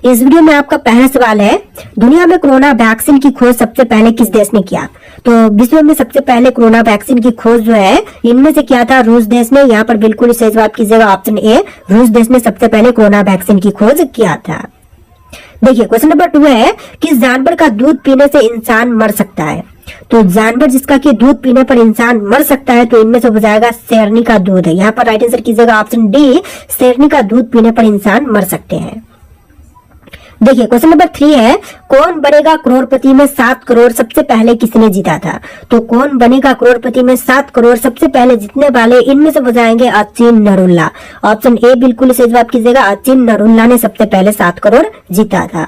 इस वीडियो में आपका पहला सवाल है, दुनिया में कोरोना वैक्सीन की खोज सबसे पहले किस देश ने किया? तो विश्व में सबसे पहले कोरोना वैक्सीन की खोज जो है इनमें से किया था रूस देश ने। यहाँ पर बिल्कुल सही जवाब कीजिएगा ऑप्शन ए, रूस देश ने सबसे पहले कोरोना वैक्सीन की खोज किया था। देखिए क्वेश्चन नंबर 2 है, किस जानवर का दूध पीने से इंसान मर सकता है? तो जानवर जिसका कि दूध पीने पर इंसान मर सकता है तो इनमें से हो जाएगा शेरनी का दूध है। यहाँ पर राइट आंसर कीजिएगा ऑप्शन डी, शेरनी का दूध पीने पर इंसान मर सकते हैं। देखिए क्वेश्चन नंबर 3 है, कौन बनेगा करोड़पति में 7 करोड़ सबसे पहले किसने जीता था? तो कौन बनेगा करोड़पति में 7 करोड़ सबसे पहले जीतने वाले इनमें से हो जाएंगे अचिन नरुल्ला। ऑप्शन ए बिल्कुल सही जवाब कीजिएगा, अचिन नरुल्ला ने सबसे पहले 7 करोड़ जीता था।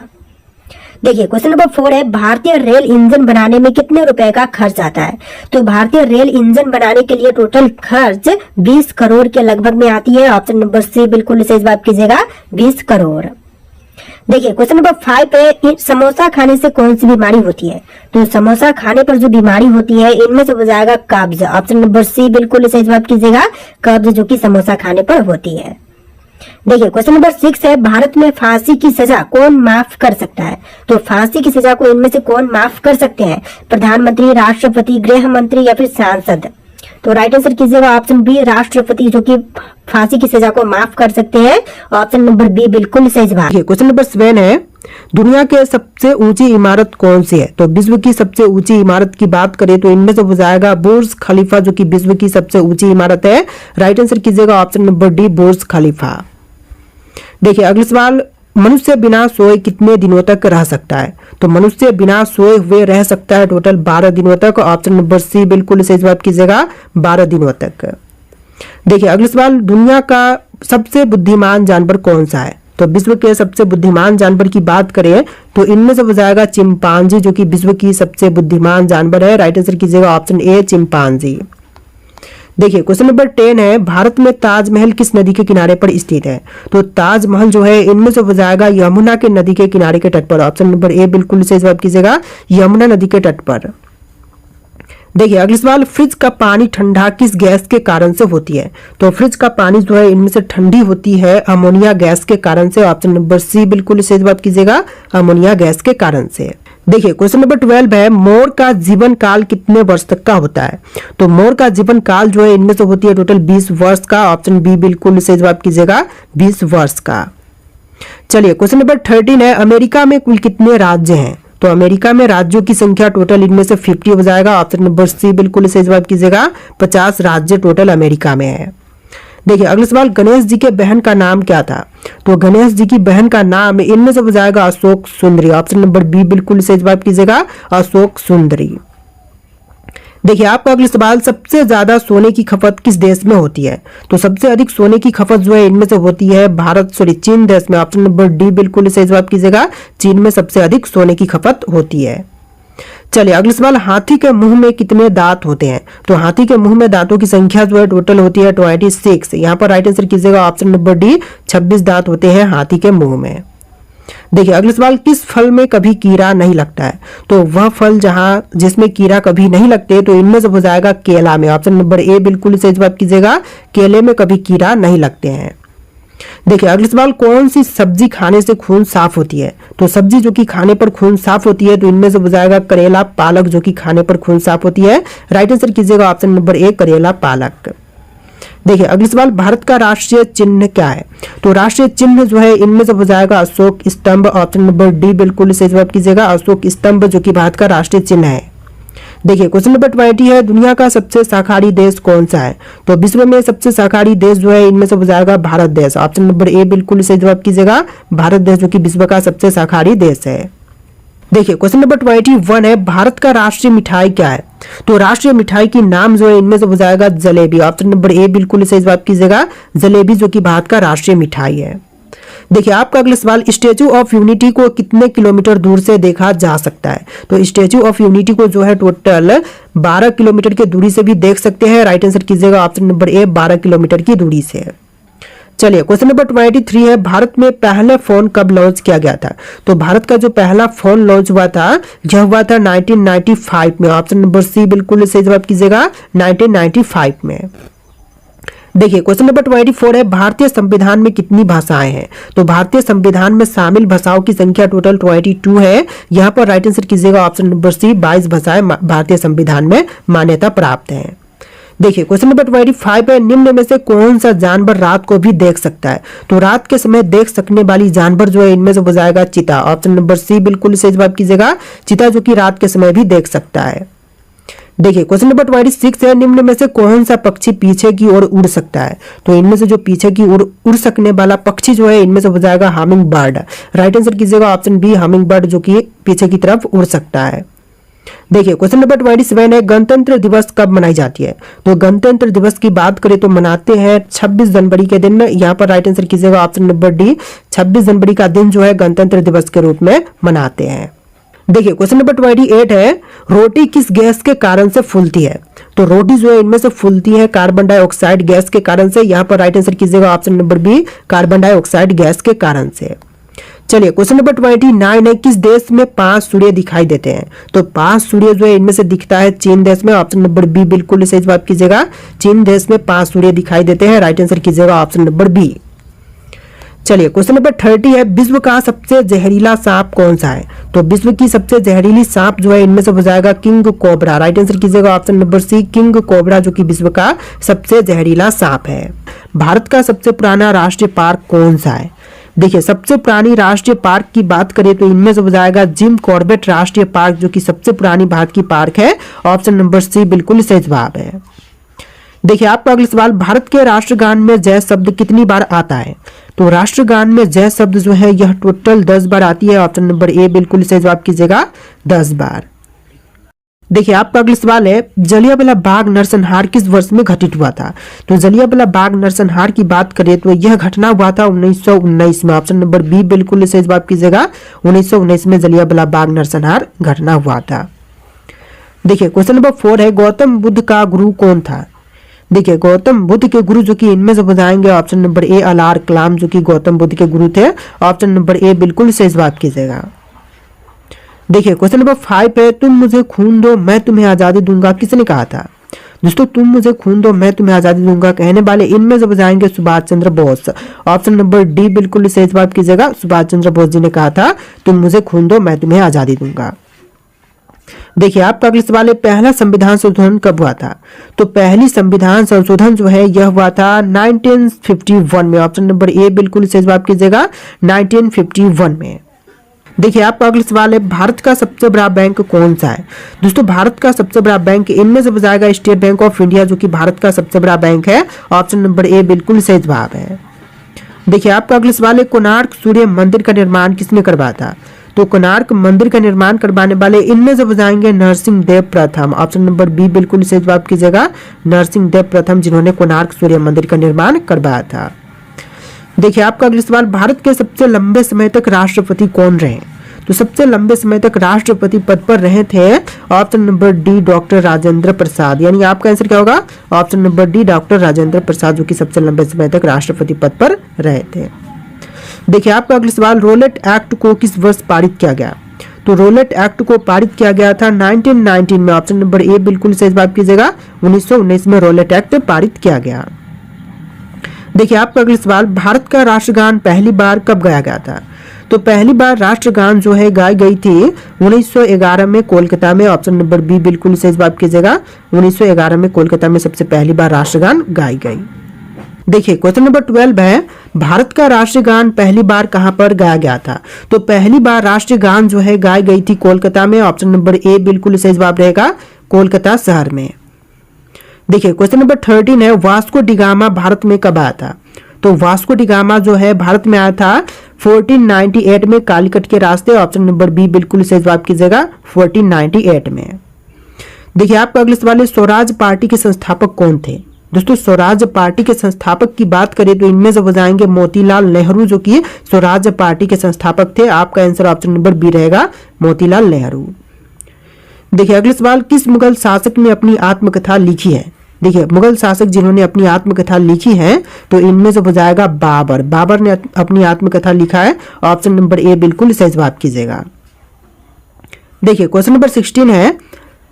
देखिए क्वेश्चन नंबर 4 है, भारतीय रेल इंजन बनाने में कितने रुपए का खर्च आता है? तो भारतीय रेल इंजन बनाने के लिए टोटल खर्च 20 करोड़ के लगभग में आती है। ऑप्शन नंबर सी बिल्कुल सही जवाब कीजिएगा, 20 करोड़। देखिए क्वेश्चन नंबर 5 पे, समोसा खाने से कौन सी बीमारी होती है? तो समोसा खाने पर जो बीमारी होती है इनमें से हो जाएगा कब्ज। ऑप्शन नंबर सी बिल्कुल सही जवाब कीजिएगा, कब्ज जो कि समोसा खाने पर होती है। देखिए क्वेश्चन नंबर 6 है, भारत में फांसी की सजा कौन माफ कर सकता है? तो फांसी की सजा को इनमें से कौन माफ कर सकते हैं? प्रधानमंत्री, राष्ट्रपति, गृह मंत्री या फिर सांसद? तो राइट आंसर कीजिएगा ऑप्शन बी, राष्ट्रपति जो कि फांसी की सजा को माफ कर सकते हैं। ऑप्शन नंबर बी बिल्कुल सही जवाब। क्वेश्चन नंबर 7 है, दुनिया के सबसे ऊंची इमारत कौन सी है? तो विश्व की सबसे ऊंची इमारत की बात करें तो इनमें से हो जाएगा बुर्ज खलीफा जो कि विश्व की सबसे ऊंची इमारत है। राइट आंसर कीजिएगा ऑप्शन नंबर डी, बुर्ज खलीफा। देखिए अगला सवाल, मनुष्य बिना सोए कितने दिनों तक रह सकता है? तो मनुष्य बिना सोए हुए रह सकता है टोटल 12 दिनों तक। ऑप्शन नंबर सी बिल्कुल सही जवाब कीजिएगा, 12 दिनों तक। देखिए अगला सवाल, दुनिया का सबसे बुद्धिमान जानवर कौन सा है? तो विश्व के सबसे बुद्धिमान जानवर की बात करें तो इनमें से हो जाएगा चिंपांजी जो कि विश्व की सबसे बुद्धिमान जानवर है। राइट आंसर कीजिएगा ऑप्शन ए, चिंपांजी। देखिए क्वेश्चन नंबर 10 है, भारत में ताजमहल किस नदी के किनारे पर स्थित है? तो ताजमहल जो है इनमें से हो जाएगा यमुना के नदी के किनारे के तट पर। ऑप्शन नंबर ए बिल्कुल सही जवाब कीजिएगा, यमुना नदी के तट पर। देखिए अगला सवाल, फ्रिज का पानी ठंडा किस गैस के कारण से होती है? तो फ्रिज का पानी जो है इनमें से ठंडी होती है अमोनिया गैस के कारण से। ऑप्शन नंबर सी बिल्कुल सही जवाब कीजिएगा, अमोनिया गैस के कारण से। देखिए क्वेश्चन नंबर 12 है, मोर का जीवन काल कितने वर्ष तक का होता है? तो मोर का जीवन काल जो है इनमें से होती है टोटल 20 वर्ष का। ऑप्शन बी बिल्कुल सही जवाब कीजिएगा, 20 वर्ष का। चलिए क्वेश्चन नंबर 13 है, अमेरिका में कुल कितने राज्य हैं? तो अमेरिका में राज्यों की संख्या टोटल इनमें से 50 हो जाएगा। ऑप्शन नंबर सी बिल्कुल सही जवाब कीजिएगा, 50 राज्य टोटल अमेरिका में है। देखिए अगला सवाल, गणेश जी के बहन का नाम क्या था? तो गणेश जी की बहन का नाम इनमें से हो जाएगा अशोक सुंदरी। ऑप्शन नंबर बी बिल्कुल सही जवाब कीजिएगा, अशोक सुंदरी। देखिए आपका अगला सवाल, सबसे ज्यादा सोने की खपत किस देश में होती है? तो सबसे अधिक सोने की खपत जो है इनमें से होती है चीन देश में। ऑप्शन नंबर डी बिल्कुल सही जवाब कीजिएगा, चीन में सबसे अधिक सोने की खपत होती है। चलिए अगला सवाल, हाथी के मुंह में कितने दांत होते हैं? तो हाथी के मुंह में दांतों की संख्या जो है टोटल होती है 26। यहाँ पर राइट आंसर कीजिएगा ऑप्शन नंबर डी, 26 दांत होते हैं हाथी के मुंह में। देखिए अगला सवाल, किस फल में कभी कीड़ा नहीं लगता है? तो वह फल जिसमें कीड़ा कभी नहीं लगते तो इनमें से हो जाएगा केला में। ऑप्शन नंबर ए बिल्कुल सही जवाब कीजिएगा, केले में कभी कीड़ा नहीं लगते हैं। देखिए अगला सवाल, कौन सी सब्जी खाने से खून साफ होती है? तो सब्जी जो कि खाने पर खून साफ होती है तो इनमें से हो जाएगा करेला, पालक जो कि खाने पर खून साफ होती है। राइट आंसर कीजिएगा ऑप्शन नंबर ए, करेला, पालक। देखिए अगला सवाल, भारत का राष्ट्रीय चिन्ह क्या है? तो राष्ट्रीय चिन्ह जो है इनमें से हो जाएगा अशोक स्तंभ। ऑप्शन नंबर डी बिल्कुल सही जवाब कीजिएगा, अशोक स्तंभ जो कि भारत का राष्ट्रीय चिन्ह है। देखिए क्वेश्चन नंबर 20 है, दुनिया का सबसे शाकाहारी देश कौन सा है? तो विश्व में सबसे शाकाहारी देश जो है इनमें से हो जाएगा भारत देश। ऑप्शन नंबर ए बिल्कुल सही जवाब कीजिएगा, भारत देश जो कि विश्व का सबसे शाकाहारी देश है। देखिए क्वेश्चन नंबर 21 है, भारत का राष्ट्रीय मिठाई क्या है? तो राष्ट्रीय मिठाई की नाम जो है इनमें से हो जाएगा जलेबी। ऑप्शन नंबर ए बिल्कुल सही जवाब कीजिएगा, जलेबी जो कि भारत का राष्ट्रीय मिठाई है। देखिए आपका अगला सवाल, स्टैचू ऑफ यूनिटी को कितने किलोमीटर दूर से देखा जा सकता है? तो स्टैचू ऑफ यूनिटी को जो है टोटल 12 किलोमीटर की दूरी से भी देख सकते हैं। राइट आंसर कीजिएगा ऑप्शन नंबर ए, 12 किलोमीटर की दूरी से। चलिए क्वेश्चन नंबर 23 है, भारत में पहले फोन कब लॉन्च किया गया था? तो भारत का जो पहला फोन लॉन्च हुआ था यह हुआ था 1995 में। ऑप्शन नंबर सी बिल्कुल सही जवाब कीजिएगा, 1995 में। देखिए क्वेश्चन नंबर 24 है, भारतीय संविधान में कितनी भाषाएं हैं? तो भारतीय संविधान में शामिल भाषाओं की संख्या टोटल 22 है। यहाँ पर राइट आंसर कीजिएगा ऑप्शन नंबर सी, 22 भाषाएं भारतीय संविधान में मान्यता प्राप्त है। देखिए क्वेश्चन नंबर 25 है, निम्न में से कौन सा जानवर रात को भी देख सकता है? तो रात के समय देख सकने वाली जानवर जो है इनमें से हो जाएगा चीता। ऑप्शन नंबर सी बिल्कुल सही जवाब कीजिएगा, चीता जो कि रात के समय भी देख सकता है। देखिए क्वेश्चन नंबर 26 है, निम्न में से कौन सा पक्षी पीछे की ओर उड़ सकता है? तो इनमें से जो पीछे की ओर उड़ सकने वाला पक्षी जो है इनमें से हो जाएगा हमिंग बर्ड। राइट आंसर कीजिएगा ऑप्शन बी, हमिंग बर्ड जो कि पीछे की तरफ उड़ सकता है। देखिए क्वेश्चन नंबर 27 है, गणतंत्र दिवस कब मनाई जाती है? तो गणतंत्र दिवस की बात करें तो मनाते हैं 26 जनवरी के दिन। यहाँ पर राइट आंसर कीजिएगा ऑप्शन नंबर डी, 26 जनवरी का दिन जो है गणतंत्र दिवस के रूप में मनाते हैं। देखिए क्वेश्चन नंबर 28 है, रोटी किस गैस के कारण से फूलती है? तो रोटी जो है इनमें से फूलती है कार्बन डाइऑक्साइड गैस के कारण से। यहाँ पर राइट आंसर कीजिएगा option number B, carbon dioxide gas के कारण से। चलिए क्वेश्चन नंबर 29 है, किस देश में 5 सूर्य दिखाई देते हैं? तो 5 सूर्य जो है इनमें से दिखता है चीन देश में। ऑप्शन नंबर बी बिल्कुल सही जवाब कीजिएगा, चीन देश में 5 सूर्य दिखाई देते हैं। राइट आंसर कीजिएगा ऑप्शन नंबर बी। चलिए क्वेश्चन नंबर 30 है, विश्व का सबसे जहरीला सांप कौन सा है? तो विश्व की सबसे जहरीली सांप जो है इनमें से हो जाएगा किंग कोबरा। राइट आंसर कीजिएगा option number C, king cobra जो कि विश्व का सबसे जहरीला सांप है। भारत का सबसे पुराना राष्ट्रीय पार्क कौन सा है? देखिए सबसे पुरानी राष्ट्रीय पार्क की बात करें तो इनमें से हो जाएगा जिम कॉर्बेट राष्ट्रीय पार्क जो कि सबसे पुरानी भारत की पार्क है। ऑप्शन नंबर सी बिल्कुल सही जवाब है। देखिए आपका अगला सवाल, भारत के राष्ट्रगान में जय शब्द कितनी बार आता है? तो राष्ट्रगान में जय शब्द जो है यह टोटल 10 बार आती है। ऑप्शन नंबर ए बिल्कुल सही जवाब कीजिएगा, 10 बार। देखिए आपका अगला सवाल है, जलियांवाला बाग नरसंहार किस वर्ष में घटित हुआ था? तो जलियांवाला बाग नरसंहार की बात करें तो यह घटना हुआ था 1919 में। ऑप्शन नंबर बी बिल्कुल सही जवाब कीजिएगा, 1919 में जलियांवाला बाग नरसंहार घटना हुआ था। देखिए क्वेश्चन नंबर 4 है, गौतम बुद्ध का गुरु कौन था? देखिए गौतम बुद्ध के गुरु जो कि इनमें से बताएंगे ऑप्शन नंबर ए, अलार कलाम जो कि गौतम बुद्ध के गुरु थे। ऑप्शन नंबर ए बिल्कुल सही जवाब कीजिएगा। देखिए क्वेश्चन नंबर 5 है, तुम मुझे खून दो मैं तुम्हें आजादी दूंगा किसने कहा था? दोस्तों तुम मुझे खून दो मैं तुम्हें आजादी दूंगा कहने वाले इनमें से बताएंगे Subhash Chandra Bose. Option number D बिल्कुल सही जवाब कीजिएगा, सुभाष चंद्र बोस जी ने कहा था तुम मुझे खून दो मैं तुम्हें आजादी दूंगा। देखिए आपका अगला सवाल है, पहला संविधान संशोधन कब हुआ था? तो पहली संविधान संशोधन जो है यह हुआ था 1951 में। ऑप्शन नंबर ए बिल्कुल सही जवाब कीजिएगा, 1951 में। देखिए आपका अगला सवाल है, भारत का सबसे बड़ा बैंक कौन सा है? दोस्तों भारत का सबसे बड़ा बैंक इनमें से बताएगा स्टेट बैंक ऑफ इंडिया जो कि भारत का सबसे बड़ा बैंक है। ऑप्शन नंबर ए बिल्कुल सही जवाब है। देखिए आपका अगला सवाल है, कोणार्क सूर्य मंदिर का निर्माण किसने करवाया था? तो कोणार्क मंदिर का निर्माण करवाने वाले इनमें से बताएंगे नरसिंह देव प्रथम। ऑप्शन नंबर बी बिल्कुल सही जवाब कीजिएगा, नरसिंह देव प्रथम जिन्होंने कोणार्क सूर्य मंदिर का निर्माण करवाया था। देखिए आपका अगला सवाल, भारत के सबसे लंबे समय तक राष्ट्रपति कौन रहे? तो सबसे लंबे समय तक राष्ट्रपति पद पर रहे थे option number D doctor Rajendra Prasad. यानी आपका आंसर क्या होगा? Option number D doctor Rajendra Prasad जो कि सबसे लंबे समय तक राष्ट्रपति पद पर रहे थे। देखिए आपका अगला सवाल, रोलेट एक्ट को किस वर्ष पारित किया गया? तो रोलेट एक्ट को पारित किया गया था 1919 में। ऑप्शन नंबर ए बिल्कुल सही जवाब कीजिएगा, 1919 में रोलेट एक्ट पारित किया गया। देखिए आपका अगला सवाल, भारत का राष्ट्रगान पहली बार कब गाया गया था? तो पहली बार राष्ट्रगान जो है गाई गई थी 1911 में कोलकाता में। ऑप्शन नंबर बी बिल्कुल सही जवाब कीजिएगा, 1911 में कोलकाता में सबसे पहली बार राष्ट्रगान गाई गई। देखिए क्वेश्चन नंबर 12 है, भारत का राष्ट्रगान पहली बार कहां पर गाया गया था? तो पहली बार राष्ट्रगान जो है गाई गई थी कोलकाता में। ऑप्शन नंबर ए बिल्कुल सही जवाब रहेगा, कोलकाता शहर में। देखिए क्वेश्चन नंबर 13 है, वास्को डिगामा भारत में कब आया था? तो वास्को डिगामा जो है भारत में आया था 1498 में कालीकट के रास्ते। ऑप्शन नंबर बी बिल्कुल सही जवाब कीजिएगा, 1498 में। देखिए आपका अगला सवाल है, स्वराज पार्टी के संस्थापक कौन थे? दोस्तों स्वराज पार्टी के संस्थापक की बात करें तो इनमें से बताएंगे मोतीलाल नेहरू जो कि स्वराज पार्टी के संस्थापक थे। आपका आंसर ऑप्शन नंबर बी रहेगा, मोतीलाल नेहरू। देखिए अगला सवाल, किस मुगल शासक ने अपनी आत्मकथा लिखी है? देखिए मुगल शासक जिन्होंने अपनी आत्मकथा लिखी है तो इनमें से हो जाएगा बाबर। बाबर ने अपनी आत्मकथा लिखा है। ऑप्शन नंबर ए बिल्कुल सही जवाब कीजिएगा। देखिए क्वेश्चन नंबर 16 है,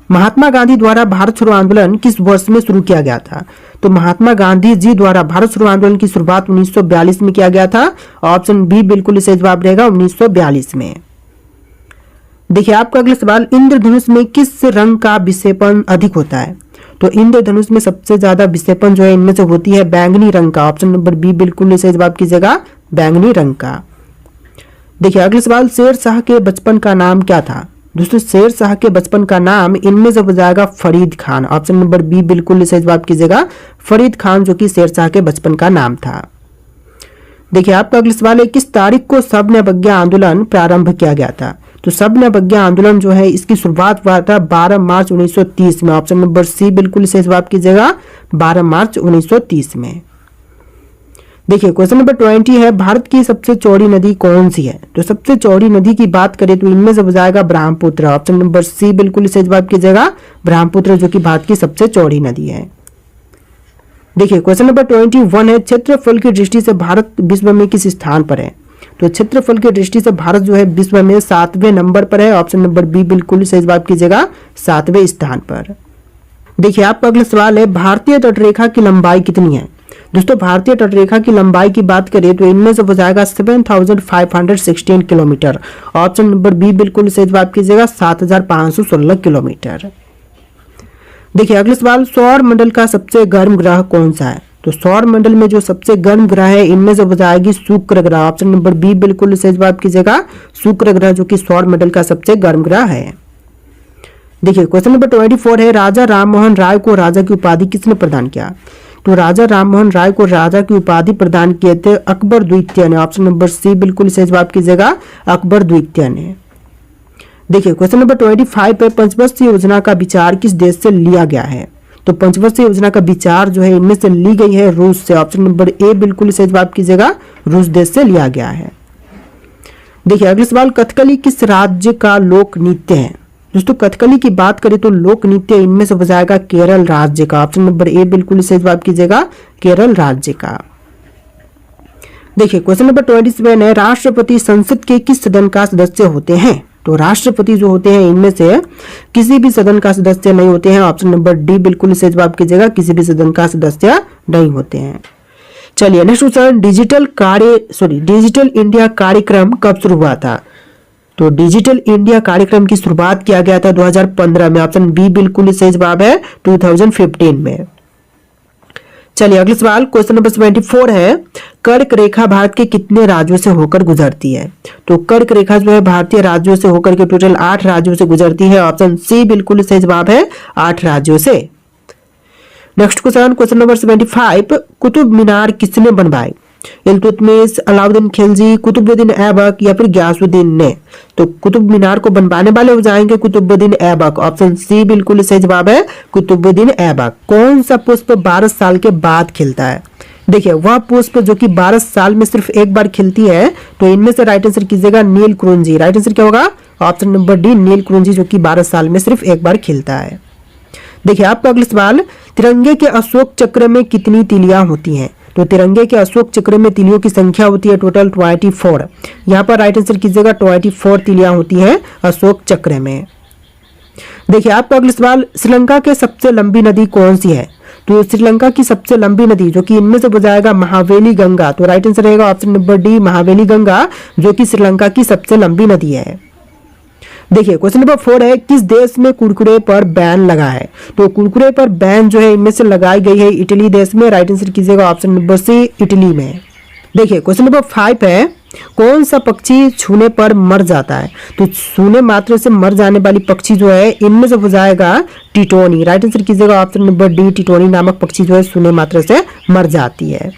महात्मा गांधी द्वारा भारत छोड़ो आंदोलन किस वर्ष में शुरू किया गया था? तो महात्मा गांधी जी द्वारा भारत छोड़ो आंदोलन की शुरुआत 1942 में किया गया था। ऑप्शन बी बिल्कुल सही जवाब रहेगा, 1942 में। देखिए आपका अगला सवाल, इंद्रधनुष में किस रंग का विक्षेपण अधिक होता है? तो इंद्रधनुष में सबसे ज्यादा विक्षेपण जो है इनमें से होती है बैंगनी रंग का। ऑप्शन नंबर बी बिल्कुल सही जवाब कीजिएगा, बैंगनी रंग का। देखिए अगला सवाल, शेर शाह के बचपन का नाम क्या था? दोस्तों शेर शाह के बचपन का नाम इनमें से हो जाएगा Farid Khan. Option number B बिल्कुल सही जवाब कीजिएगा, फरीद खान जो कि शेर शाह के बचपन का नाम था। देखिए आपका अगला सवाल है, किस तारीख को सवर्ण आंदोलन प्रारंभ किया गया था? तो सवर्ण आंदोलन जो है इसकी शुरुआत हुआ था 12 मार्च 1930 में। ऑप्शन नंबर सी बिल्कुल सही जवाब कीजिएगा, 12 मार्च 1930 में। देखिए क्वेश्चन नंबर 20 है, भारत की सबसे चौड़ी नदी कौन सी है? तो सबसे चौड़ी नदी की बात करें तो इनमें से हो जाएगा ब्रह्मपुत्र। ऑप्शन नंबर सी बिल्कुल सही जवाब कीजिएगा, ब्रह्मपुत्र जो कि भारत की सबसे चौड़ी नदी है। देखिए क्वेश्चन नंबर 21 है, क्षेत्रफल की दृष्टि से भारत विश्व में किस स्थान पर है? तो क्षेत्रफल की दृष्टि से भारत जो है विश्व में 7वें नंबर पर है। ऑप्शन नंबर बी बिल्कुल सही जवाब कीजिएगा, 7वें स्थान पर। देखिए आपका अगला सवाल है, भारतीय तटरेखा की लंबाई कितनी है? दोस्तों भारतीय तटरेखा की लंबाई की बात करें तो इनमें से हो जाएगा 7516 किलोमीटर। ऑप्शन नंबर बी बिल्कुल सही जवाब कीजिएगा, 7516 किलोमीटर। देखिए अगला सवाल, सौर मंडल का सबसे गर्म ग्रह कौन सा है? तो सौर मंडल में जो सबसे गर्म ग्रह है इनमें से हो जाएगी शुक्र ग्रह। ऑप्शन नंबर बी बिल्कुल सही जवाब कीजिएगा, शुक्र ग्रह जो कि सौर मंडल का सबसे गर्म ग्रह है। देखिए क्वेश्चन नंबर 24 है, राजा राममोहन राय को राजा की उपाधि किसने प्रदान किया? तो राजा राममोहन राय को राजा की उपाधि प्रदान किए थे अकबर द्वितीय ने। ऑप्शन नंबर सी बिल्कुल सही जवाब कीजिएगा, अकबर द्वितीय ने। देखिए क्वेश्चन नंबर 25 पे, पंचवर्षीय योजना का विचार किस देश से लिया गया है? तो पंचवर्षीय योजना का विचार जो है इनमें से ली गई है रूस से। ऑप्शन नंबर ए बिल्कुल सही जवाब कीजिएगा, रूस देश से लिया गया है। देखिए अगला सवाल, कथकली किस राज्य का लोक नृत्य है? दोस्तों कथकली की बात करें तो लोक नृत्य इनमें से हो जाएगा केरल राज्य का। ऑप्शन नंबर ए बिल्कुल सही जवाब कीजिएगा, केरल राज्य का। देखिए क्वेश्चन नंबर 27 है, राष्ट्रपति संसद के किस सदन का सदस्य होते हैं? तो राष्ट्रपति जो होते हैं इनमें से किसी भी सदन का सदस्य नहीं होते हैं। ऑप्शन नंबर डी बिल्कुल सही जवाब कीजिएगा, किसी भी सदन का सदस्य नहीं होते हैं। चलिए नेक्स्ट क्वेश्चन, डिजिटल इंडिया कार्यक्रम कब शुरू हुआ था? तो डिजिटल इंडिया कार्यक्रम की शुरुआत किया गया था 2015 में। ऑप्शन बी बिल्कुल सही जवाब है, 2015 में। चलिए अगला सवाल, क्वेश्चन नंबर 74 है, कर्क रेखा भारत के कितने राज्यों से होकर गुजरती है? तो कर्क रेखा जो है भारतीय राज्यों से होकर के टोटल 8 राज्यों से गुजरती है। ऑप्शन सी बिल्कुल सही जवाब है, 8 राज्यों से। Next question number 75, Qutub Minar किसने बनवाए? इल्तुतमिश, अलाउद्दीन खिलजी, कुतुबुद्दीन ऐबक या फिर गयासुद्दीन ने? तो कुतुब मीनार को बनवाने वाले हो जाएंगे कुतुबुद्दीन ऐबक। ऑप्शन सी बिल्कुल सही जवाब है, कुतुबुद्दीन ऐबक। कौन सा पुष्प 12 साल के बाद खिलता है? देखिए वह पुष्प जो कि 12 साल में सिर्फ एक बार खिलती है। तो इनमें से राइट आंसर कीजिएगा नील कुरुंजी। राइट आंसर क्या होगा? ऑप्शन नंबर डी नील कुरुंजी जो कि 12 साल में सिर्फ एक बार खिलता है। देखिए आपका अगला सवाल, तिरंगे के अशोक चक्र में कितनी तिलियां होती हैं? तो तिरंगे के अशोक चक्र में तिलियों की संख्या होती है टोटल 24। यहाँ पर राइट आंसर कीजिएगा 24 तिलियां होती हैं अशोक चक्र में। देखिए आपका अगला सवाल, श्रीलंका के सबसे लंबी नदी कौन सी है? तो श्रीलंका की सबसे लंबी नदी जो कि इनमें से हो जाएगा महावेली गंगा। तो राइट आंसर रहेगा option number D Mahaweli Ganga जो कि श्रीलंका की सबसे लंबी नदी है। देखिए क्वेश्चन नंबर 4 है, किस देश में कुरकुरे पर बैन लगा है? तो कुरकुरे पर बैन जो है इनमें से लगाई गई है इटली देश में। राइट आंसर कीजिएगा ऑप्शन नंबर सी इटली में। देखिए क्वेश्चन नंबर 5 है, कौन सा पक्षी छूने पर मर जाता है? तो छूने मात्र से मर जाने वाली पक्षी जो है इनमें से हो जाएगा टिटोनी। राइट आंसर कीजिएगा ऑप्शन नंबर डी टिटोनी नामक पक्षी जो है छूने मात्र से मर जाती है।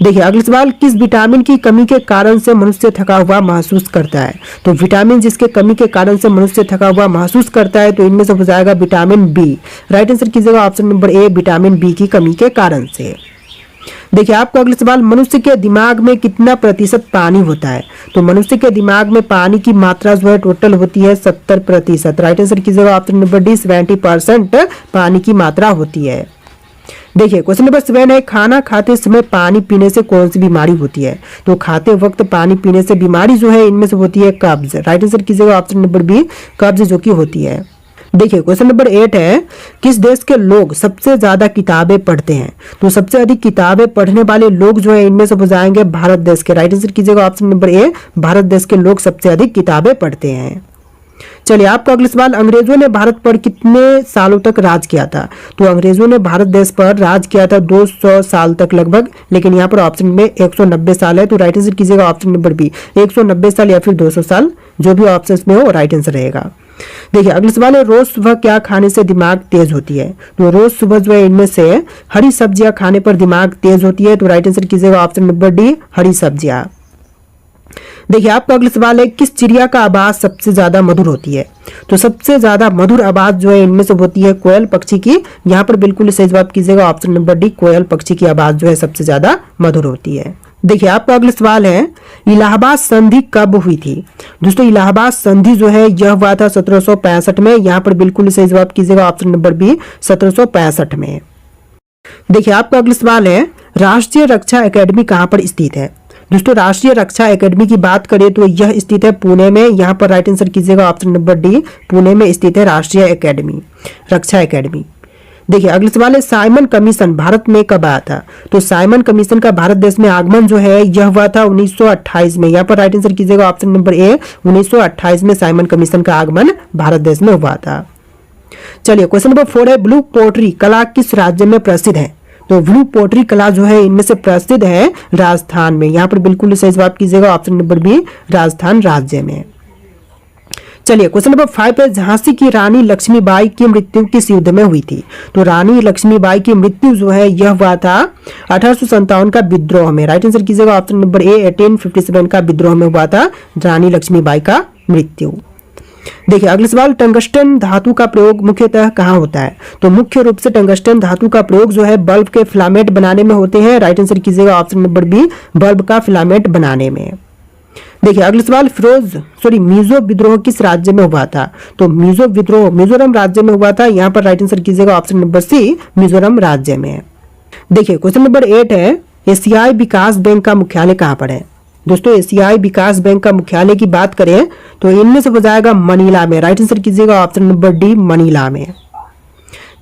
देखिए अगला सवाल, किस विटामिन की कमी के कारण से मनुष्य थका हुआ महसूस करता है? तो विटामिन जिसके कमी के कारण से मनुष्य थका हुआ महसूस करता है तो इनमें से हो जाएगा विटामिन बी। राइट आंसर कीजिएगा option number A vitamin B की कमी के कारण से। देखिए आपका अगला सवाल, मनुष्य के दिमाग में कितना प्रतिशत पानी होता है? तो मनुष्य के दिमाग में पानी की मात्रा जो है टोटल होती है 70%। राइट आंसर कीजिएगा ऑप्शन नंबर डी 70% पानी की मात्रा होती है। देखिए क्वेश्चन नंबर 7 है, खाना खाते समय पानी पीने से कौन सी बीमारी होती है? तो खाते वक्त पानी पीने से बीमारी जो है इनमें से होती है कब्ज। राइट आंसर कीजिएगा ऑप्शन नंबर बी कब्ज जो की होती है। देखिए क्वेश्चन नंबर 8 है, किस देश के लोग सबसे ज्यादा किताबें पढ़ते हैं? तो सबसे अधिक किताबें पढ़ने वाले लोग जो है इनमें से हो जाएंगे भारत देश के। राइट आंसर कीजिएगा ऑप्शन नंबर ए, भारत देश के लोग सबसे अधिक किताबें पढ़ते हैं। चलिए आपका अगला सवाल, अंग्रेजों ने भारत पर कितने सालों तक राज किया था? तो अंग्रेजों ने भारत देश पर राज किया था 200 साल तक लगभग, लेकिन यहाँ पर ऑप्शन में 190 साल है। तो राइट आंसर कीजिएगा ऑप्शन नंबर बी, 190 साल या फिर 200 साल, जो भी ऑप्शन में हो राइट आंसर रहेगा। देखिए अगला सवाल है, रोज सुबह क्या खाने से दिमाग तेज होती है? तो रोज सुबह जो है इनमें से हरी सब्जियां खाने पर दिमाग तेज होती है। तो राइट आंसर कीजिएगा ऑप्शन नंबर डी, हरी सब्जियां। देखिए आपका अगला सवाल है, किस चिड़िया का आवाज सबसे ज्यादा मधुर होती है? तो सबसे ज्यादा मधुर आवाज जो है इनमें से होती है कोयल पक्षी की। यहाँ पर बिल्कुल सही जवाब कीजिएगा ऑप्शन नंबर डी, कोयल पक्षी की आवाज जो है सबसे ज्यादा मधुर होती है। देखिए आपका अगला सवाल है, इलाहाबाद संधि कब हुई थी? दोस्तों इलाहाबाद संधि जो है यह हुआ था 1765 में। यहाँ पर बिल्कुल सही जवाब कीजिएगा ऑप्शन नंबर बी, 1765 में। देखिए आपका अगला सवाल है, राष्ट्रीय रक्षा एकेडमी कहाँ पर स्थित है? दोस्तों राष्ट्रीय रक्षा एकेडमी की बात करें तो यह स्थित है पुणे में। यहाँ पर राइट आंसर कीजिएगा ऑप्शन नंबर डी, पुणे में स्थित है राष्ट्रीय एकेडमी, रक्षा एकेडमी। देखिए अगला सवाल है, साइमन कमीशन भारत में कब आया था? तो साइमन कमीशन का भारत देश में आगमन जो है यह हुआ था 1928 में। यहाँ पर राइट आंसर कीजिएगा ऑप्शन नंबर ए, 1928 में साइमन कमीशन का आगमन भारत देश में हुआ था। चलिए क्वेश्चन नंबर 4 है, ब्लू पोट्री कला किस राज्य में प्रसिद्ध है? तो ब्लू पोट्री कला जो है इनमें से प्रसिद्ध है राजस्थान में। यहाँ पर बिल्कुल सही जवाब कीजिएगा ऑप्शन नंबर बी, राजस्थान राज्य में। चलिए क्वेश्चन नंबर 5 है, झांसी की रानी लक्ष्मीबाई की मृत्यु किस युद्ध में हुई थी? तो रानी लक्ष्मीबाई की मृत्यु जो है यह हुआ था 1857 का विद्रोह में। राइट आंसर कीजिएगा ऑप्शन नंबर ए, 1857 का विद्रोह में हुआ था रानी लक्ष्मीबाई का मृत्यु। देखिए अगला सवाल, टंगस्टन धातु का प्रयोग मुख्यतः कहाँ होता है? तो मुख्य रूप से टंगस्टन धातु का प्रयोग जो है बल्ब के फिलामेंट बनाने में होते हैं। राइट आंसर कीजिएगा ऑप्शन नंबर बी, बल्ब का फिलामेंट बनाने में। देखिए अगला सवाल, मिजो विद्रोह किस राज्य में हुआ था? तो मिजो विद्रोह मिजोरम राज्य में हुआ था। यहाँ पर राइट आंसर कीजिएगा ऑप्शन नंबर सी, मिजोरम राज्य में। देखिए क्वेश्चन नंबर 8 है, एशियाई विकास बैंक का मुख्यालय कहाँ पर है? दोस्तों एशियाई विकास बैंक का मुख्यालय की बात करें तो इनमें से हो जाएगा मनीला में। राइट आंसर कीजिएगा ऑप्शन नंबर डी, मनीला में।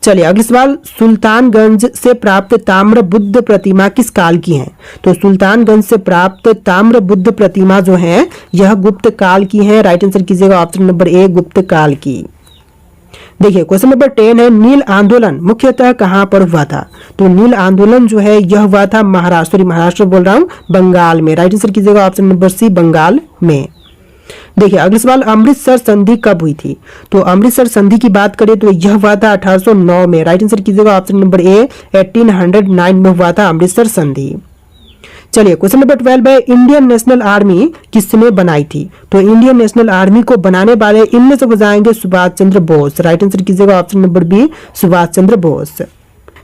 चलिए अगला सवाल, सुल्तानगंज से प्राप्त ताम्र बुद्ध प्रतिमा किस काल की है? तो सुल्तानगंज से प्राप्त ताम्र बुद्ध प्रतिमा जो है यह गुप्त काल की है। राइट आंसर कीजिएगा ऑप्शन नंबर ए, गुप्त काल की। देखिए क्वेश्चन नंबर 10 है, नील आंदोलन मुख्यतः कहाँ पर हुआ था? तो नील आंदोलन जो है यह हुआ था महाराष्ट्र बोल रहा हूँ, बंगाल में। राइट आंसर कीजिएगा ऑप्शन नंबर सी, बंगाल में। देखिए अगला सवाल, अमृतसर संधि कब हुई थी? तो अमृतसर संधि की बात करें तो यह हुआ था 1809 में। राइट आंसर कीजिएगा ऑप्शन नंबर ए, 1809 में हुआ था अमृतसर संधि। चलिए क्वेश्चन नंबर 12 है, इंडियन नेशनल आर्मी किसने बनाई थी? तो इंडियन नेशनल आर्मी को बनाने वाले इनमें से हो जाएंगे सुभाष चंद्र बोस। राइट आंसर कीजिएगा option number B, Subhash Chandra Bose.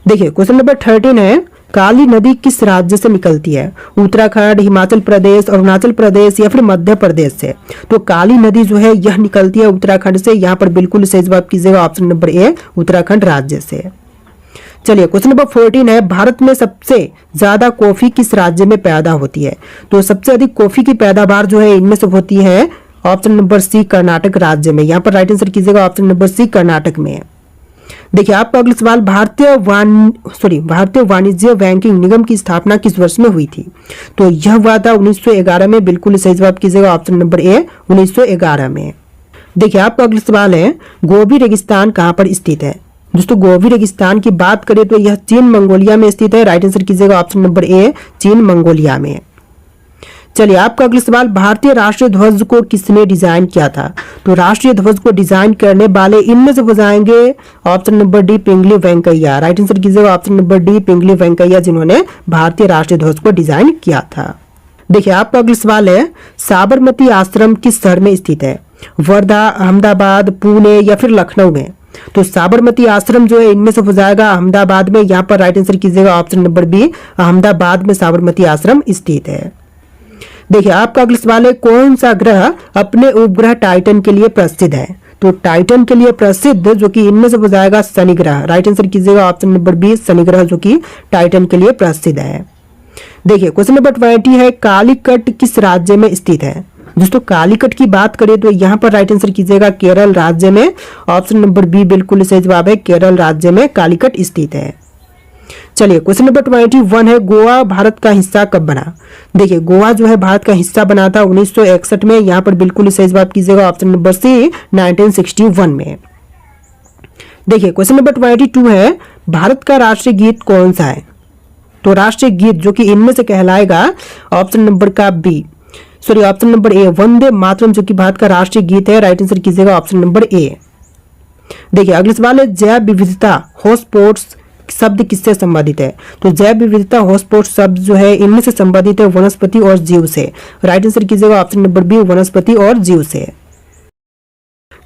देखिए क्वेश्चन नंबर 13 है, काली नदी किस राज्य से निकलती है? उत्तराखंड, हिमाचल प्रदेश, अरुणाचल प्रदेश या फिर मध्य प्रदेश से? तो काली नदी जो है यह निकलती है उत्तराखंड से। यहाँ पर बिल्कुल सही जवाब कीजिएगा ऑप्शन नंबर ए, उत्तराखंड राज्य से। चलिए क्वेश्चन नंबर 14 है, भारत में सबसे ज्यादा कॉफी किस राज्य में पैदा होती है? तो सबसे अधिक कॉफी की पैदावार जो है इनमें से होती है ऑप्शन नंबर सी, कर्नाटक राज्य में। यहाँ पर राइट आंसर कीजिएगा ऑप्शन नंबर सी, कर्नाटक में। देखिए आपका अगला सवाल, भारतीय वाणिज्य बैंकिंग निगम की स्थापना किस वर्ष में हुई थी? तो यह हुआ था 1911 में। बिल्कुल सही जवाब कीजिएगा ऑप्शन नंबर ए, 1911 में। देखिए आपका अगला सवाल है, गोबी रेगिस्तान कहाँ पर स्थित है? दोस्तों गोबी रेगिस्तान की बात करें तो यह चीन मंगोलिया में स्थित है। राइट आंसर कीजिएगा ऑप्शन नंबर ए, चीन मंगोलिया में। चलिए आपका अगला सवाल, भारतीय राष्ट्रीय ध्वज को किसने डिजाइन किया था? तो राष्ट्रीय ध्वज को डिजाइन करने वाले इनमें से हो जाएंगे ऑप्शन नंबर डी, पिंगली वेंकैया। राइट आंसर कीजिएगा ऑप्शन नंबर डी, पिंगली वेंकैया, जिन्होंने भारतीय राष्ट्रीय ध्वज को डिजाइन किया था। देखिए आपका अगला सवाल है, साबरमती आश्रम किस शहर में स्थित है? वर्धा, अहमदाबाद, पुणे या फिर लखनऊ में? तो साबरमती आश्रम जो है इनमें से हो जाएगा अहमदाबाद में। यहाँ पर राइट आंसर कीजिएगा ऑप्शन नंबर बी, अहमदाबाद में साबरमती आश्रम स्थित है। देखिए आपका अगला सवाल है, कौन सा ग्रह अपने उपग्रह टाइटन के लिए प्रसिद्ध है? तो टाइटन के लिए प्रसिद्ध जो कि इनमें से हो जाएगा शनि ग्रह। राइट आंसर कीजिएगा ऑप्शन नंबर बी, शनि ग्रह जो कि टाइटन के लिए प्रसिद्ध है। देखिए क्वेश्चन नंबर 20 है, कालीकट किस राज्य में स्थित है? दोस्तों कालीकट की बात करें तो यहाँ पर राइट आंसर कीजिएगा केरल राज्य में। ऑप्शन नंबर बी बिल्कुल सही जवाब है, केरल राज्य में कालीकट स्थित है। चलिए क्वेश्चन नंबर 21 है, गोवा भारत का हिस्सा कब बना? देखिए गोवा जो है भारत का हिस्सा बना था 1961 में। यहाँ पर बिल्कुल सही जवाब कीजिएगा ऑप्शन नंबर सी 1961 में। देखिए क्वेश्चन नंबर 22 है, भारत का राष्ट्रीय गीत कौन सा है? तो राष्ट्रीय गीत जो कि इनमें से कहलाएगा ऑप्शन नंबर का B, sorry option number A, Vande Mataram जो कि भारत का राष्ट्रीय गीत है। राइट आंसर कीजिएगा ऑप्शन नंबर ए। देखिए अगला सवाल है, जैव विविधता हॉटस्पॉट्स शब्द किससे संबंधित है? तो जैव विविधता हॉटस्पॉट शब्द जो है इनमें से संबंधित है वनस्पति और जीव से। राइट आंसर कीजिएगा ऑप्शन नंबर बी, वनस्पति और जीव से।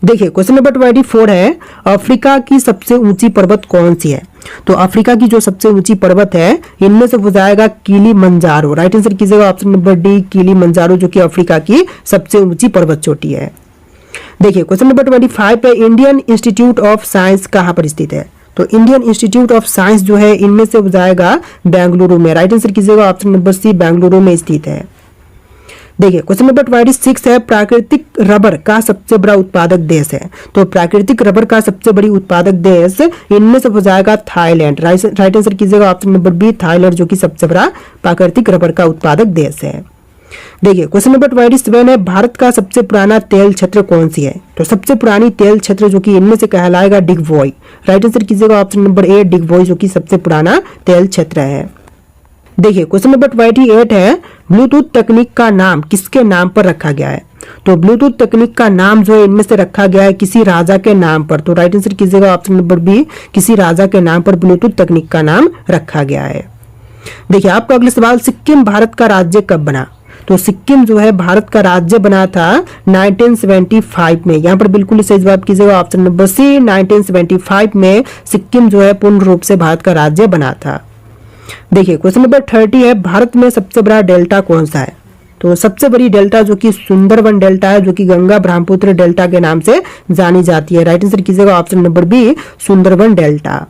देखिए क्वेश्चन नंबर 24 है, अफ्रीका की सबसे ऊंची पर्वत कौन सी है? तो अफ्रीका की जो सबसे ऊंची पर्वत है इनमें से हो जाएगा किलिमंजारो। राइट आंसर कीजिएगा ऑप्शन नंबर डी, किलिमंजारो जो कि अफ्रीका की सबसे ऊंची पर्वत चोटी है। देखिए क्वेश्चन नंबर 25 पे, इंडियन इंस्टीट्यूट ऑफ साइंस कहाँ पर स्थित है? तो इंडियन इंस्टीट्यूट ऑफ साइंस जो है इनमें से हो जाएगा बेंगलुरु में। राइट आंसर कीजिएगा ऑप्शन नंबर सी, बेंगलुरु में स्थित है। देखिए क्वेश्चन नंबर 26 है, प्राकृतिक रबर का सबसे बड़ा उत्पादक देश है? तो प्राकृतिक रबर का सबसे बड़ी उत्पादक देश इनमें से हो जाएगा थाईलैंड। राइट आंसर कीजिएगा ऑप्शन नंबर बी, थाईलैंड जो कि सबसे बड़ा प्राकृतिक रबर का उत्पादक देश है। देखिए क्वेश्चन नंबर 27 है, भारत का सबसे पुराना तेल क्षेत्र कौन सी है? तो सबसे पुरानी तेल क्षेत्र जो कि इनमें से कहलाएगा डिगबोई। राइट आंसर कीजिएगा ऑप्शन नंबर ए, डिगबोई जो कि सबसे पुराना तेल क्षेत्र है। देखिए क्वेश्चन नंबर 28 है, ब्लूटूथ तकनीक का नाम किसके नाम पर रखा गया है? तो ब्लूटूथ तकनीक का नाम जो है इनमें से रखा गया है किसी राजा के नाम पर। तो राइट आंसर कीजिएगा ऑप्शन नंबर बी, किसी राजा के नाम पर ब्लूटूथ तकनीक का नाम रखा गया है। देखिए आपका अगला सवाल, सिक्किम भारत का राज्य कब बना? तो सिक्किम जो है भारत का राज्य बना था 1975 में। यहाँ पर बिल्कुल सही जवाब कीजिएगा ऑप्शन नंबर सी, 1975 में सिक्किम जो है पूर्ण रूप से भारत का राज्य बना था। देखिए क्वेश्चन नंबर 30 है, भारत में सबसे बड़ा डेल्टा कौन सा है? तो सबसे बड़ी डेल्टा जो कि सुंदरवन डेल्टा है, जो कि गंगा ब्रह्मपुत्र डेल्टा के नाम से जानी जाती है। राइट आंसर कीजिएगा option number B, Sundarban delta.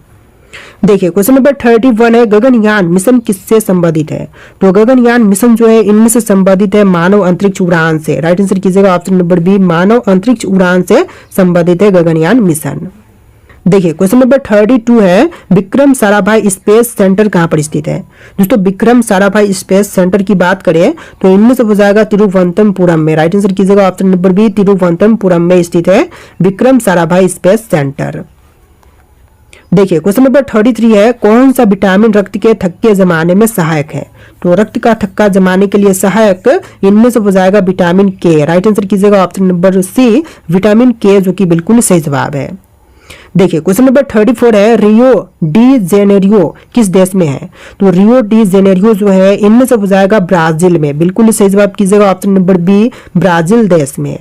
देखिए क्वेश्चन नंबर 31 है, गगनयान मिशन किससे संबंधित है? तो गगनयान मिशन जो है इनमें से संबंधित है मानव अंतरिक्ष उड़ान से। राइट आंसर कीजिएगा ऑप्शन नंबर बी, मानव अंतरिक्ष उड़ान से संबंधित है गगनयान मिशन। देखिए क्वेश्चन नंबर 32 है, विक्रम साराभाई स्पेस सेंटर कहाँ पर स्थित है? दोस्तों विक्रम साराभाई स्पेस सेंटर की बात करें तो इनमें से हो जाएगा तिरुवनंतपुरम में। राइट आंसर कीजिएगा ऑप्शन नंबर बी, तिरुवनंतपुरम में स्थित है विक्रम साराभाई स्पेस सेंटर। देखिए क्वेश्चन नंबर 33 है, कौन सा विटामिन रक्त के थक्के जमाने में सहायक है? तो रक्त का थक्का जमाने के लिए सहायक इनमें से हो जाएगा विटामिन के। राइट आंसर कीजिएगा ऑप्शन नंबर सी, विटामिन के जो कि बिल्कुल सही जवाब है। देखिए क्वेश्चन नंबर 34 है, रियो डी जेनेरियो किस देश में है? तो रियो डी जेनेरियो जो है इनमें से हो जाएगा ब्राजील में। बिल्कुल सही जवाब कीजिएगा ऑप्शन नंबर बी, ब्राजील देश में।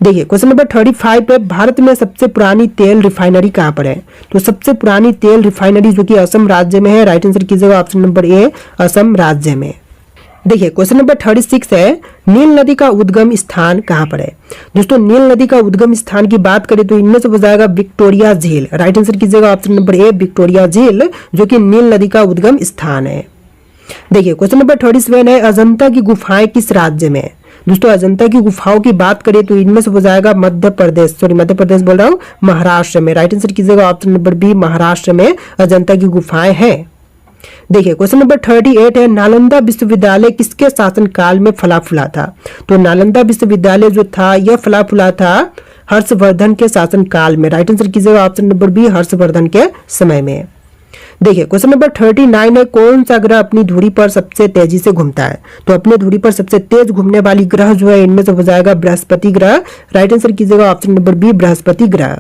देखिए क्वेश्चन नंबर 35 पे, भारत में सबसे पुरानी तेल रिफाइनरी कहाँ पर है? तो सबसे पुरानी तेल रिफाइनरी जो कि असम राज्य में है। राइट आंसर कीजिएगा ऑप्शन नंबर ए, असम राज्य में। देखिए क्वेश्चन नंबर 36 है, नील नदी का उद्गम स्थान कहाँ पर है? दोस्तों नील नदी का उद्गम स्थान की बात करें तो इनमें से हो जाएगा विक्टोरिया झील। राइट आंसर कीजिएगा ऑप्शन नंबर ए, विक्टोरिया झील जो कि नील नदी का उद्गम स्थान है। देखिए क्वेश्चन नंबर 37 है, अजंता की गुफाएं किस राज्य में है? दोस्तों अजंता की गुफाओं की बात करें तो इनमें से हो जाएगा मध्य प्रदेश बोल रहा हूँ, महाराष्ट्र में। राइट आंसर कीजिएगा ऑप्शन नंबर बी, महाराष्ट्र में अजंता की गुफाएं हैं। देखिए क्वेश्चन नंबर 38 है, नालंदा विश्वविद्यालय किसके शासन काल में फला फूला था? तो नालंदा विश्वविद्यालय जो था यह फला फूला था हर्षवर्धन के शासन काल में। राइट आंसर कीजिएगा ऑप्शन नंबर बी, हर्षवर्धन के समय में। देखिए क्वेश्चन नंबर 39 है, कौन सा ग्रह अपनी धुरी पर सबसे तेजी से घूमता है? तो अपनी धुरी पर सबसे तेज घूमने वाली ग्रह जो है इनमें से हो जाएगा बृहस्पति ग्रह। राइट आंसर कीजिएगा ऑप्शन नंबर बी, बृहस्पति ग्रह।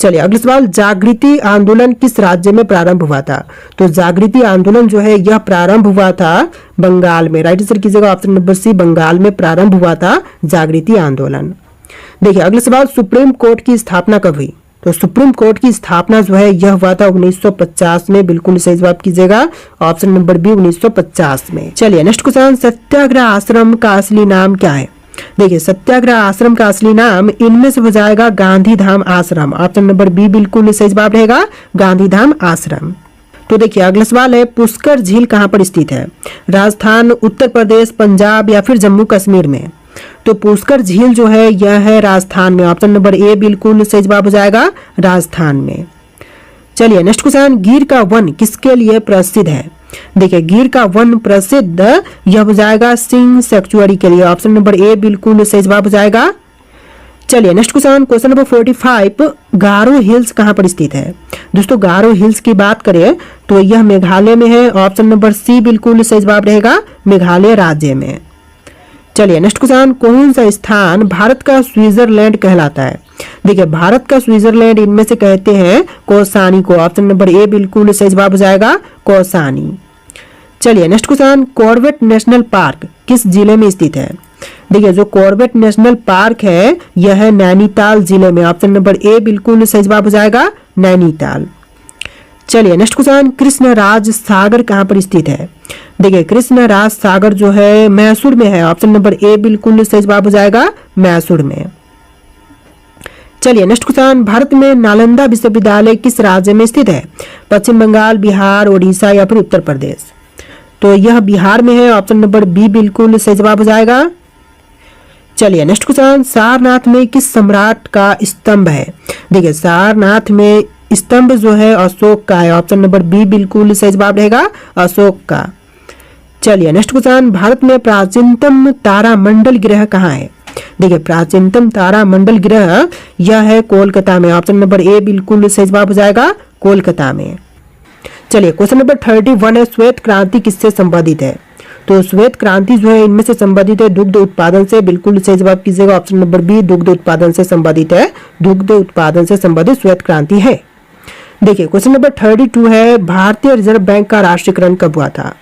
चलिए अगला सवाल, जागृति आंदोलन किस राज्य में प्रारंभ हुआ था? तो जागृति आंदोलन जो है यह प्रारंभ हुआ था बंगाल में। राइट आंसर कीजिएगा ऑप्शन नंबर सी, बंगाल में प्रारंभ हुआ था जागृति आंदोलन। देखिए अगला सवाल, सुप्रीम कोर्ट की स्थापना कब हुई? तो सुप्रीम कोर्ट की स्थापना जो है यह हुआ था 1950 में। बिल्कुल सही जवाब कीजिएगा ऑप्शन नंबर बी, 1950 में। चलिए नेक्स्ट क्वेश्चन, सत्याग्रह आश्रम का असली नाम क्या है? देखिए सत्याग्रह आश्रम का असली नाम इनमें से हो जाएगा गांधीधाम आश्रम। ऑप्शन नंबर बी बिल्कुल सही जवाब रहेगा, गांधीधाम आश्रम। तो देखिए अगला सवाल है, पुष्कर झील कहाँ पर स्थित है? राजस्थान, उत्तर प्रदेश, पंजाब या फिर जम्मू कश्मीर में? तो पुष्कर झील जो है यह है राजस्थान में। ऑप्शन नंबर ए बिल्कुल सही जवाब हो जाएगा, राजस्थान में। चलिए नेक्स्ट क्वेश्चन, गिर का वन किसके लिए प्रसिद्ध है? देखिए गिर का वन प्रसिद्ध यह हो जाएगा सिंह सेंचुरी के लिए। ऑप्शन नंबर ए बिल्कुल सही जवाब हो जाएगा। चलिए नेक्स्ट क्वेश्चन, क्वेश्चन नंबर 45, गारो हिल्स कहां पर स्थित है? दोस्तों गारो हिल्स की बात करें तो यह मेघालय में है। ऑप्शन नंबर सी बिल्कुल सही जवाब रहेगा, मेघालय राज्य में। चलिए नेक्स्ट क्वेश्चन, कौन सा स्थान भारत का स्विट्जरलैंड कहलाता है? देखिए भारत का स्विट्जरलैंड इनमें से कहते हैं कौसानी को। ऑप्शन नंबर ए बिल्कुल सही जवाब हो जाएगा, कौसानी। चलिए next question, Corbett national park किस जिले में स्थित है? देखिए जो कॉर्बेट नेशनल पार्क है यह है नैनीताल जिले में। ऑप्शन नंबर ए बिल्कुल सही जवाब हो जाएगा, नैनीताल। चलिए नेक्स्ट क्वेश्चन, कृष्णराज सागर कहां पर स्थित है? देखिए कृष्णराज सागर जो है मैसूर में है। ऑप्शन नंबर ए बिल्कुल सही जवाब हो जाएगा, मैसूर में। चलिए नेक्स्ट क्वेश्चन, भारत में नालंदा विश्वविद्यालय किस राज्य में स्थित है? पश्चिम बंगाल, बिहार, उड़ीसा या फिर उत्तर प्रदेश? तो यह बिहार में है। ऑप्शन नंबर बी बिल्कुल सही जवाब हो जाएगा। चलिए नेक्स्ट क्वेश्चन, सारनाथ में किस सम्राट का स्तंभ है? देखिए सारनाथ में स्तंभ जो है अशोक का है। ऑप्शन नंबर बी बिल्कुल सही जवाब रहेगा, अशोक का। चलिए नेक्स्ट क्वेश्चन, भारत में प्राचीनतम तारामंडल ग्रह कहाँ है? देखिए प्राचीनतम तारामंडल ग्रह यह है कोलकाता में। ऑप्शन नंबर ए बिल्कुल सही जवाब हो जाएगा, कोलकाता में। चलिए क्वेश्चन नंबर 31 है, श्वेत क्रांति किससे संबंधित है? तो श्वेत क्रांति जो है इनमें से संबंधित है दुग्ध उत्पादन से। बिल्कुल सही जवाब कीजिएगा, ऑप्शन नंबर बी दुग्ध उत्पादन से संबंधित है। दुग्ध उत्पादन से संबंधित श्वेत क्रांति है। देखिए क्वेश्चन नंबर 32 है, भारतीय रिजर्व बैंक का राष्ट्रीयकरण कब हुआ था?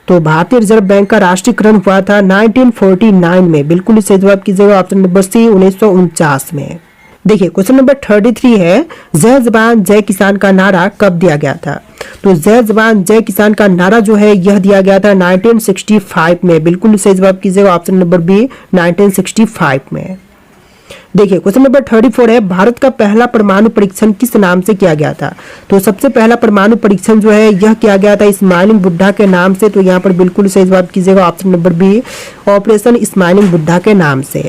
तो भारतीय रिजर्व बैंक का राष्ट्रीयकरण हुआ था 1949 में। बिल्कुल सही जवाब कीजिएगा, ऑप्शन नंबर सी 1949 में। देखिए क्वेश्चन नंबर 33 है, जय जवान जय किसान का नारा कब दिया गया था? तो जय जवान जय किसान का नारा जो है यह दिया गया था 1965 में। बिल्कुल सही जवाब कीजिएगा, ऑप्शन नंबर बी 1965 में। देखिए क्वेश्चन नंबर 34 है, भारत का पहला परमाणु परीक्षण किस नाम से किया गया था? तो सबसे पहला परमाणु परीक्षण जो है यह किया गया था स्माइलिंग बुद्धा के नाम से। तो यहाँ पर बिल्कुल सही जवाब कीजिएगा, option number B operation smiling Buddha के नाम से।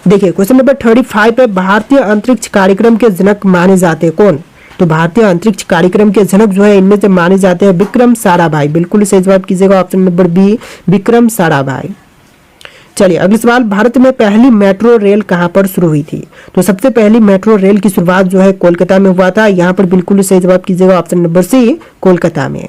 देखिए क्वेश्चन नंबर 35 है, भारतीय अंतरिक्ष कार्यक्रम के जनक माने जाते कौन? तो भारतीय अंतरिक्ष कार्यक्रम के जनक जो है इनमें से माने जाते हैं विक्रम साराभाई। बिल्कुल सही जवाब कीजिएगा, option number B Vikram Sarabhai. चलिए अगला सवाल, भारत में पहली मेट्रो रेल कहां पर शुरू हुई थी? तो सबसे पहली मेट्रो रेल की शुरुआत जो है कोलकाता में हुआ था। यहाँ पर बिल्कुल सही जवाब कीजिएगा, ऑप्शन नंबर सी कोलकाता में।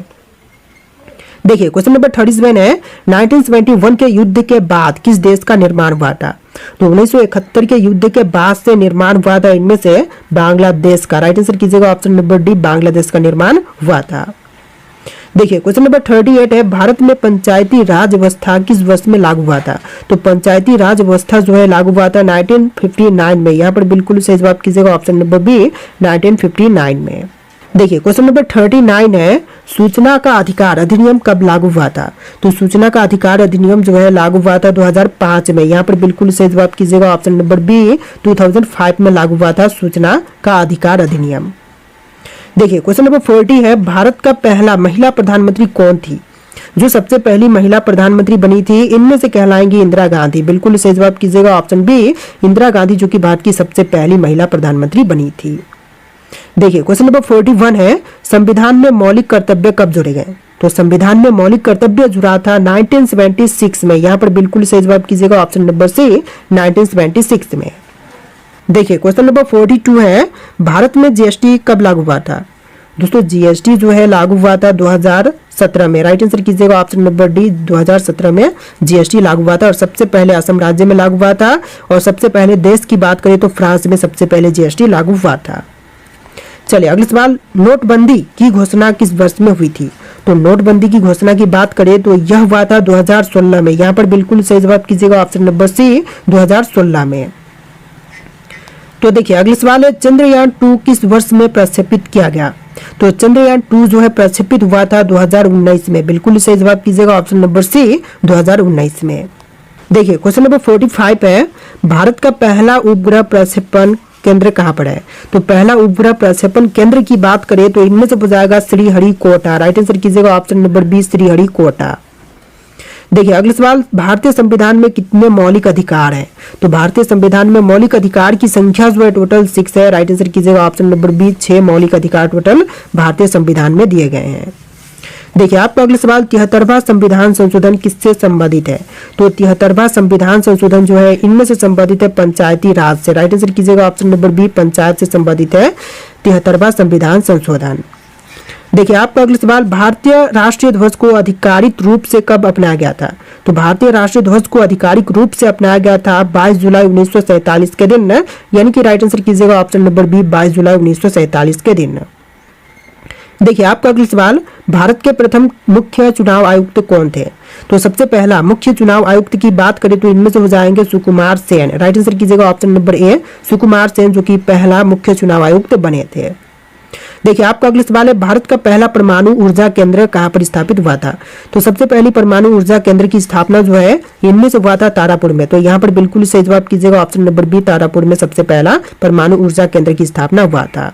देखिए क्वेश्चन नंबर 37 है, 1971 के युद्ध के बाद किस देश का निर्माण हुआ था? तो 1971 के युद्ध के बाद से निर्माण हुआ था इनमें से बांग्लादेश का। राइट आंसर कीजिएगा, ऑप्शन नंबर डी बांग्लादेश का निर्माण हुआ था। देखिए क्वेश्चन नंबर 38 है, भारत में पंचायती राज व्यवस्था किस वर्ष में लागू हुआ था? तो पंचायती राज व्यवस्था जो है लागू हुआ था 1959 में। यहाँ पर बिल्कुल सही जवाब कीजिएगा, ऑप्शन नंबर बी 1959 में। देखिए क्वेश्चन नंबर 39 है, सूचना का अधिकार अधिनियम कब लागू हुआ था? तो सूचना का अधिकार अधिनियम जो है लागू हुआ था 2005 में। यहाँ पर बिल्कुल सही जवाब कीजिएगा, ऑप्शन नंबर बी 2005 में लागू हुआ था सूचना का अधिकार अधिनियम। देखिए क्वेश्चन नंबर 40 है, भारत का पहला महिला प्रधानमंत्री कौन थी? जो सबसे पहली महिला प्रधानमंत्री बनी थी इनमें से कहलाएंगी इंदिरा गांधी। बिल्कुल सही जवाब कीजिएगा, ऑप्शन बी इंदिरा गांधी जो कि भारत की सबसे पहली महिला प्रधानमंत्री बनी थी। देखिए क्वेश्चन नंबर 41 है, संविधान में मौलिक कर्तव्य कब जोड़े गए? तो संविधान में मौलिक कर्तव्य जुड़ा था 1976 में। यहाँ पर बिल्कुल सही जवाब कीजिएगा, ऑप्शन नंबर सी 1976 में। देखिए क्वेश्चन नंबर 42 है, भारत में जीएसटी कब लागू हुआ था? दोस्तों जीएसटी जो है लागू हुआ था 2017 में। राइट आंसर कीजिएगा, ऑप्शन नंबर डी 2017 में जीएसटी लागू हुआ था। और सबसे पहले असम राज्य में लागू हुआ था। और सबसे पहले देश की बात करें तो फ्रांस में सबसे पहले जीएसटी लागू हुआ था। चलिए अगला सवाल, नोटबंदी की घोषणा किस वर्ष में हुई थी? तो नोटबंदी की घोषणा की बात करें तो यह हुआ था 2016 में। यहाँ पर बिल्कुल सही जवाब कीजिएगा, ऑप्शन नंबर सी 2016 में। तो देखिए अगला सवाल है, चंद्रयान 2 किस वर्ष में प्रक्षेपित किया गया? तो चंद्रयान 2 जो है प्रक्षेपित हुआ था 2019 में। बिल्कुल सही जवाब कीजिएगा, ऑप्शन नंबर सी 2019 में। देखिए क्वेश्चन नंबर 45 है, भारत का पहला उपग्रह प्रक्षेपण केंद्र कहाँ पर है? तो पहला उपग्रह प्रक्षेपण केंद्र की बात करें तो इनमें से हो जाएगा श्रीहरिकोटा। राइट आंसर कीजिएगा ऑप्शन नंबर बी श्रीहरिकोटा। देखिए अगला सवाल, भारतीय संविधान में कितने मौलिक अधिकार हैं? तो भारतीय संविधान में मौलिक अधिकार की संख्या जो है टोटल 6 है। राइट आंसर कीजिएगा ऑप्शन नंबर बी 6 मौलिक अधिकार टोटल भारतीय संविधान में दिए गए हैं। देखिए आपका अगला सवाल, 73वां संविधान संशोधन किससे संबंधित है? तो 73वां संविधान संशोधन जो है इनमें से संबंधित है पंचायती राज से। राइट आंसर कीजिएगा ऑप्शन नंबर बी पंचायत से संबंधित है 73वां संविधान संशोधन। देखिए आपका अगला सवाल, भारतीय राष्ट्रीय ध्वज को आधिकारिक रूप से कब अपनाया गया था? तो भारतीय राष्ट्रीय ध्वज को आधिकारिक रूप से अपनाया गया था 22 जुलाई 1947 के दिन, यानी कि राइट आंसर कीजिएगा ऑप्शन नंबर बी 22 जुलाई 1947 के दिन। देखिए आपका अगला सवाल, भारत के प्रथम मुख्य चुनाव आयुक्त कौन थे? तो सबसे पहला मुख्य चुनाव आयुक्त की बात करें तो इनमें से हो जाएंगे सुकुमार सेन। राइट आंसर कीजिएगा ऑप्शन नंबर ए सुकुमार सेन, जो कि पहला मुख्य चुनाव आयुक्त बने थे। देखिए आपका अगला सवाल है, भारत का पहला परमाणु ऊर्जा केंद्र कहां पर स्थापित हुआ था? तो सबसे पहली परमाणु ऊर्जा केंद्र की स्थापना जो है इनमें से हुआ था तारापुर में। तो यहाँ पर बिल्कुल सही जवाब कीजिएगा ऑप्शन नंबर बी तारापुर में सबसे पहला परमाणु ऊर्जा केंद्र की स्थापना हुआ था।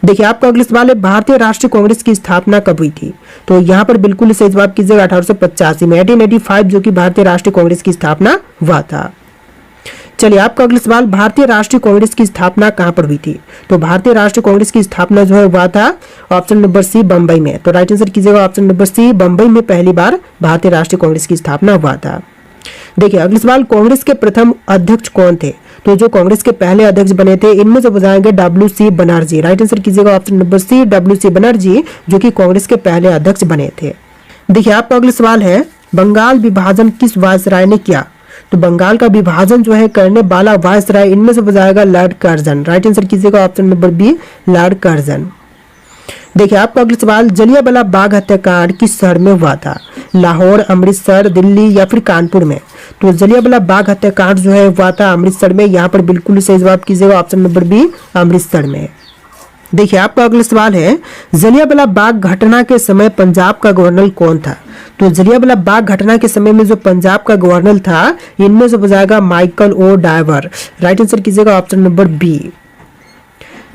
देखिए आपका अगला सवाल है, भारतीय राष्ट्रीय कांग्रेस की स्थापना कब हुई थी? तो यहाँ पर बिल्कुल सही जवाब कीजिएगा 1885 में 1885 जो कि भारतीय राष्ट्रीय कांग्रेस की स्थापना हुआ था। चलिए आपका अगला सवाल, भारतीय राष्ट्रीय कांग्रेस की स्थापना कहां पर हुई थी? तो भारतीय राष्ट्रीय कांग्रेस की स्थापना जो है हुआ था ऑप्शन नंबर सी बंबई में। तो राइट आंसर कीजिएगा ऑप्शन नंबर सी बंबई में पहली बार भारतीय राष्ट्रीय कांग्रेस की स्थापना हुआ था। देखिए अगला सवाल, कांग्रेस के प्रथम अध्यक्ष कौन थे? तो जो कांग्रेस के पहले अध्यक्ष बने थे इनमें से हो जाएंगे WC बनर्जी। राइट आंसर कीजिएगा option number C WC Banerjee, जो कि कांग्रेस के पहले अध्यक्ष बने थे। देखिए आपका अगला सवाल है, बंगाल विभाजन किस वायसराय ने किया? तो बंगाल का विभाजन जो है करने वाला वायसराय इनमें से हो जाएगा लॉर्ड कर्जन। राइट आंसर कीजिएगा option number B lord Curzon. देखिए आपका अगला सवाल, जलियांवाला बाग हत्याकांड किस शहर में हुआ था? लाहौर, अमृतसर, दिल्ली या फिर कानपुर में? तो जलियांवाला बाग हत्याकांड जो है हुआ था अमृतसर में। यहाँ पर बिल्कुल सही जवाब कीजिएगा ऑप्शन नंबर बी अमृतसर में। देखिए आपका अगला सवाल है, जलियांवाला बाग घटना के समय पंजाब का गवर्नर कौन था? तो जलियांवाला बाग घटना के समय में जो पंजाब का गवर्नर था इनमें से हो जाएगा Michael O Dwyer. Right answer कीजिएगा ऑप्शन नंबर बी।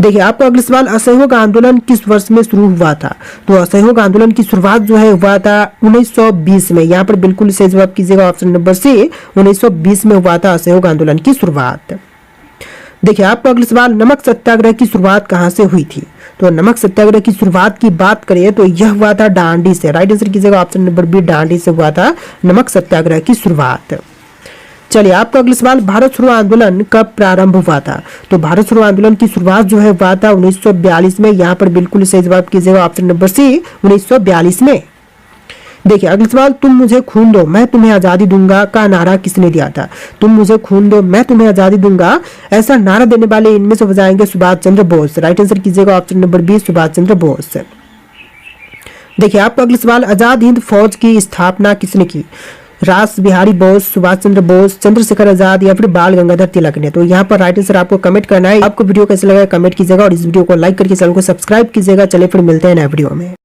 देखिए आपका अगला सवाल, असहयोग आंदोलन किस वर्ष में शुरू हुआ था? तो असहयोग आंदोलन की शुरुआत जो है हुआ था 1920 में। यहाँ पर बिल्कुल सही जवाब कीजिएगा ऑप्शन नंबर सी 1920 में हुआ था असहयोग आंदोलन की शुरुआत। देखिए आपका अगला सवाल, नमक सत्याग्रह की शुरुआत कहां से हुई थी? तो नमक सत्याग्रह की शुरुआत की बात करें तो यह हुआ था डांडी से। राइट आंसर कीजिएगा ऑप्शन नंबर बी डांडी से हुआ था नमक सत्याग्रह की शुरुआत। चलिए आपका अगला सवाल, भारत छोड़ो आंदोलन कब प्रारंभ हुआ था? तो भारत छोड़ो आंदोलन की शुरुआत जो है हुआ था 1942 में। यहाँ पर बिल्कुल सही जवाब कीजिएगा ऑप्शन नंबर सी 1942 में। देखिए अगला सवाल, तुम मुझे खून दो मैं तुम्हें आजादी दूंगा का नारा किसने दिया था? तुम मुझे खून दो मैं तुम्हें आजादी दूंगा ऐसा नारा देने वाले इनमें से हो जाएंगे सुभाष चंद्र बोस। राइट आंसर कीजिएगा option number B Subhash Chandra Bose. देखिए आपका अगला सवाल, आजाद हिंद फौज की स्थापना किसने की? रास बिहारी बोस, सुभाष चंद्र बोस, चंद्रशेखर आजाद या फिर बाल गंगाधर तिलक ने? तो यहाँ पर राइट आंसर आपको कमेंट करना है। आपको वीडियो कैसे लगा कमेंट कीजिएगा और इस वीडियो को लाइक करके चैनल को सब्सक्राइब कीजिएगा। चलिए फिर मिलते हैं नए वीडियो में।